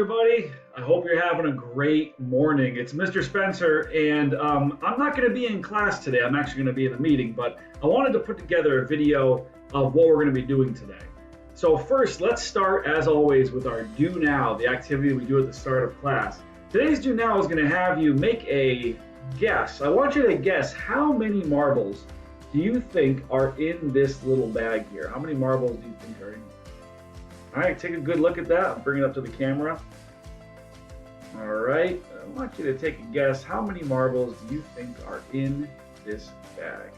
everybody. I hope you're having a great morning. It's Mr. Spencer, and I'm not going to be in class today. I'm actually going to be in a meeting, but I wanted to put together a video of what we're going to be doing today. So first, let's start, as always, with our Do Now, the activity we do at the start of class. Today's Do Now is going to have you make a guess. I want you to guess how many marbles do you think are in this little bag here? How many marbles do you think are in? All right, take a good look at that. I'll bring it up to the camera. All right, I want you to take a guess. How many marbles do you think are in this bag?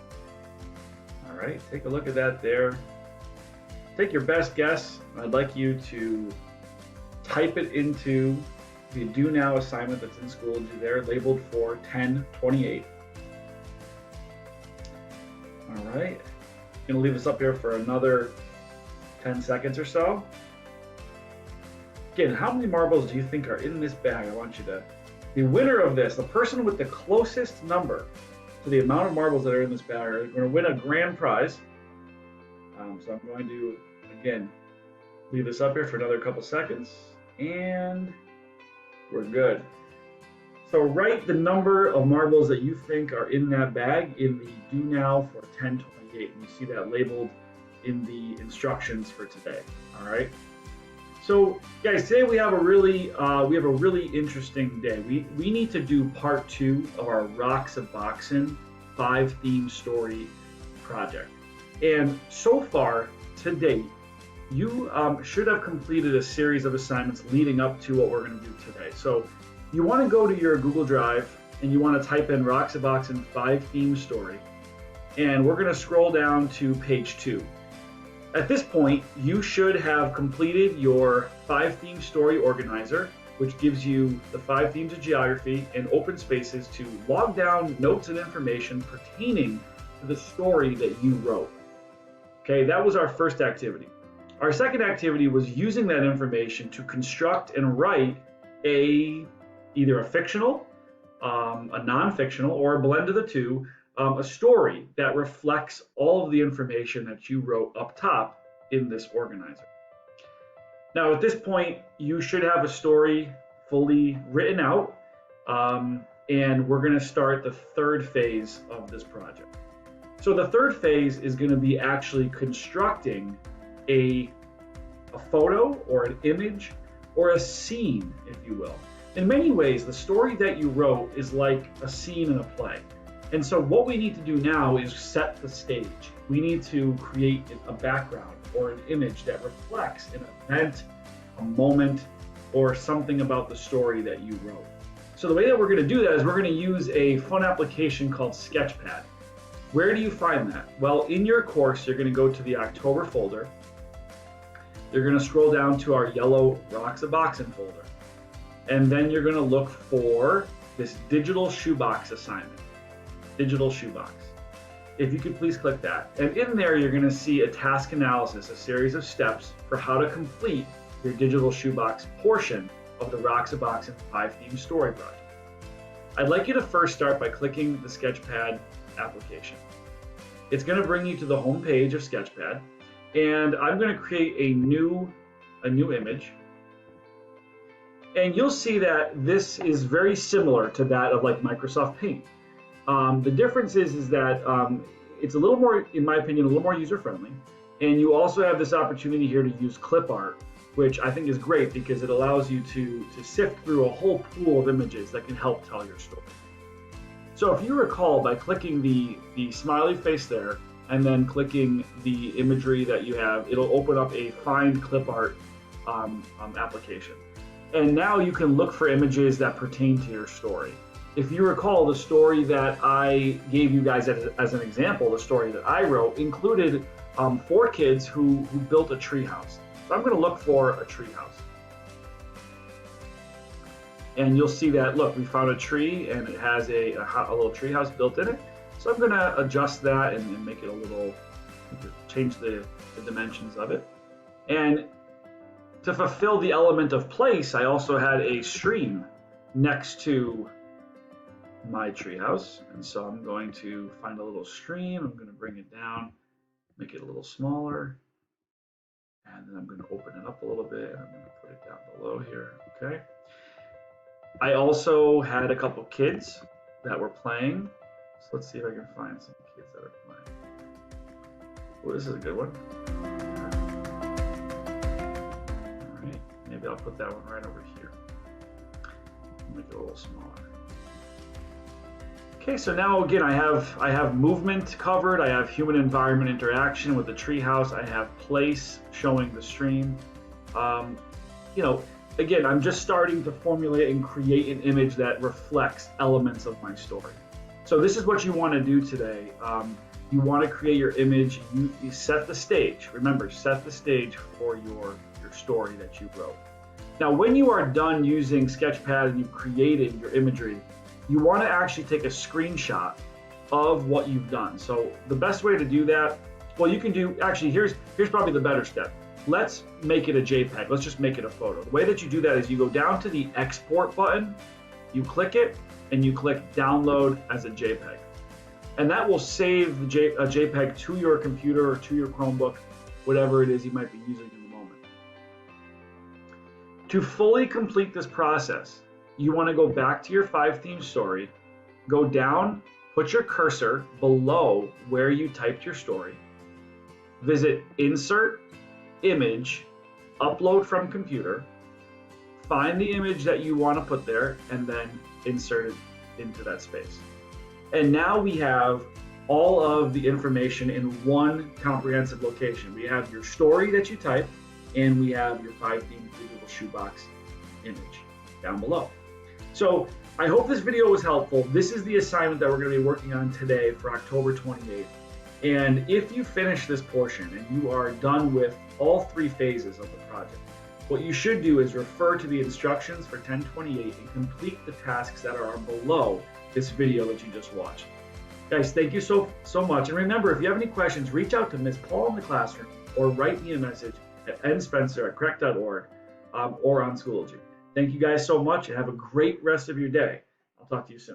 All right, take a look at that there. Take your best guess. I'd like you to type it into the Do Now assignment that's in Schoology there, labeled for 1028. All right, I'm gonna leave this up here for another 10 seconds or so. Again, how many marbles do you think are in this bag? I want you to, the winner of this, the person with the closest number to the amount of marbles that are in this bag are going to win a grand prize. So I'm going to, again, leave this up here for another couple seconds, and we're good. So write the number of marbles that you think are in that bag in the Do Now for 1028, and you see that labeled in the instructions for today. All right. So guys, today we have a really interesting day. We need to do part 2 of our Rocks a Boxin' 5-theme story project. And so far to date, you should have completed a series of assignments leading up to what we're going to do today. So you want to go to your Google Drive and you want to type in Rocks a Boxin' 5-theme story, and we're going to scroll down to page 2. At this point, you should have completed your 5-theme story organizer, which gives you the 5 themes of geography and open spaces to log down notes and information pertaining to the story that you wrote. Okay, that was our first activity. Our second activity was using that information to construct and write either a fictional, a non-fictional, or a blend of the two, a story that reflects all of the information that you wrote up top in this organizer. Now, at this point, you should have a story fully written out, and we're going to start the third phase of this project. So the third phase is going to be actually constructing a photo or an image or a scene, if you will. In many ways, the story that you wrote is like a scene in a play. And so what we need to do now is set the stage. We need to create a background or an image that reflects an event, a moment, or something about the story that you wrote. So the way that we're going to do that is we're going to use a fun application called Sketchpad. Where do you find that? Well, in your course, you're going to go to the October folder. You're going to scroll down to our yellow Rocks a Boxin' folder. And then you're going to look for this digital shoebox assignment. Digital shoebox. If you could please click that. And in there, you're going to see a task analysis, a series of steps for how to complete your digital shoebox portion of the Rocks a Boxin' 5-theme story project. I'd like you to first start by clicking the Sketchpad application. It's going to bring you to the home page of Sketchpad, and I'm going to create a new image. And you'll see that this is very similar to that of like Microsoft Paint. The difference is that it's a little more, in my opinion, a little more user-friendly. And you also have this opportunity here to use clip art, which I think is great because it allows you to sift through a whole pool of images that can help tell your story. So if you recall, by clicking the smiley face there and then clicking the imagery that you have, it'll open up a Find Clip Art application. And now you can look for images that pertain to your story. If you recall, the story that I gave you guys as an example, the story that I wrote, included 4 kids who built a tree house. So I'm going to look for a tree house. And you'll see that, look, we found a tree and it has a little tree house built in it. So I'm going to adjust that and make it a little, change the dimensions of it. And to fulfill the element of place, I also had a stream next to my treehouse, and so I'm going to find a little stream. I'm going to bring it down, make it a little smaller, And then I'm going to open it up a little bit and I'm going to put it down below here. Okay. I also had a couple kids that were playing. So let's see if I can find some kids that are playing. Oh, this is a good one. All right. Maybe I'll put that one right over here. Make it a little smaller. Okay, so now again, I have movement covered. I have human environment interaction with the treehouse. I have place showing the stream. You know, again, I'm just starting to formulate and create an image that reflects elements of my story. So this is what you want to do today. You want to create your image. You set the stage. Remember, set the stage for your story that you wrote. Now, when you are done using Sketchpad and you've created your imagery, you want to actually take a screenshot of what you've done. So the best way to do that, well, you can do, actually, here's probably the better step. Let's make it a JPEG. Let's just make it a photo. The way that you do that is you go down to the export button, you click it, and you click download as a JPEG. And that will save a JPEG to your computer or to your Chromebook, whatever it is you might be using in the moment. To fully complete this process, you want to go back to your 5-theme story, go down, put your cursor below where you typed your story, visit Insert, Image, Upload from Computer, find the image that you want to put there, and then insert it into that space. And now we have all of the information in one comprehensive location. We have your story that you typed, and we have your 5-theme digital shoebox image down below. So I hope this video was helpful. This is the assignment that we're going to be working on today for October 28th. And if you finish this portion and you are done with all 3 phases of the project, what you should do is refer to the instructions for 1028 and complete the tasks that are below this video that you just watched. Guys, thank you so much. And remember, if you have any questions, reach out to Ms. Paul in the classroom or write me a message at nspencer@crec.org or on Schoology. Thank you guys so much and have a great rest of your day. I'll talk to you soon.